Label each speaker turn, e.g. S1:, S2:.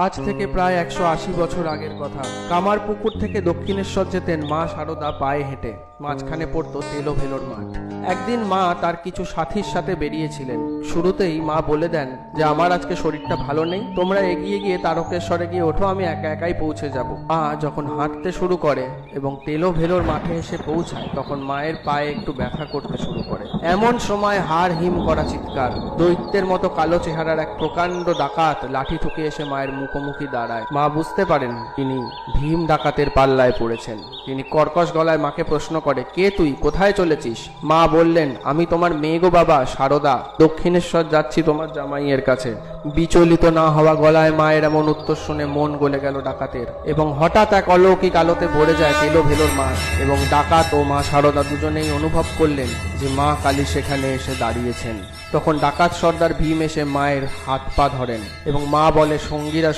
S1: আজ থেকে প্রায় 180 বছর আগের কথা। কামারপুকুর থেকে দক্ষিণেশ্বর যেতেন মা শারদা পায়ে হেঁটে। মাঝখানে পড়তো তেলোভেলোর মাঠ। একদিন মা তার কিছু সাথীর সাথে বেরিয়েছিলেন। শুরুতেই মা বলে দেন যে আমার আজকে শরীরটা ভালো নেই, তোমরা এগিয়ে গিয়ে তারকেশ্বরে গিয়ে ওঠো, আমি একা একাই পৌঁছে যাব। মা যখন হাঁটতে শুরু করে এবং তেলোভেলোর মাঠে এসে পৌঁছায়, তখন মায়ের পায়ে একটু ব্যথা করতে শুরু করে। এমন সময় হাড় হিম করা চিৎকার, দৈত্যের মতো কালো চেহারার এক প্রকাণ্ড ডাকাত লাঠি ঠুকে এসে মায়ের মুখোমুখি দাঁড়ায়। মা বুঝতে পারেন তিনি ভীম ডাকাতের পাল্লায় পড়েছেন। তিনি কর্কশ গলায় মাকে প্রশ্ন করে, কে তুই, কোথায় চলেছিস? মা বললেন, আমি তোমার মেয়ে গো বাবা, শারদা। দক্ষিণেশ্বর যাচ্ছি তোমার জামাইয়ের কাছে। বিচলিত না হওয়া গলায় মায়ের এমন উত্তর শুনে মন গলে গেল ডাকাতের, এবং হঠাৎ এক অলৌকিক আলোতে ভরে যায় তেলোভেলোর মাঠ। এবং ডাকাত ও মা শারদা দুজনেই অনুভব করলেন যে মা কালী সেখানে এসে দাঁড়িয়েছেন। তখন ডাকাত সর্দার ভীম এসে মায়ের হাত পা ধরেন এবং মা বলে, সঙ্গীরা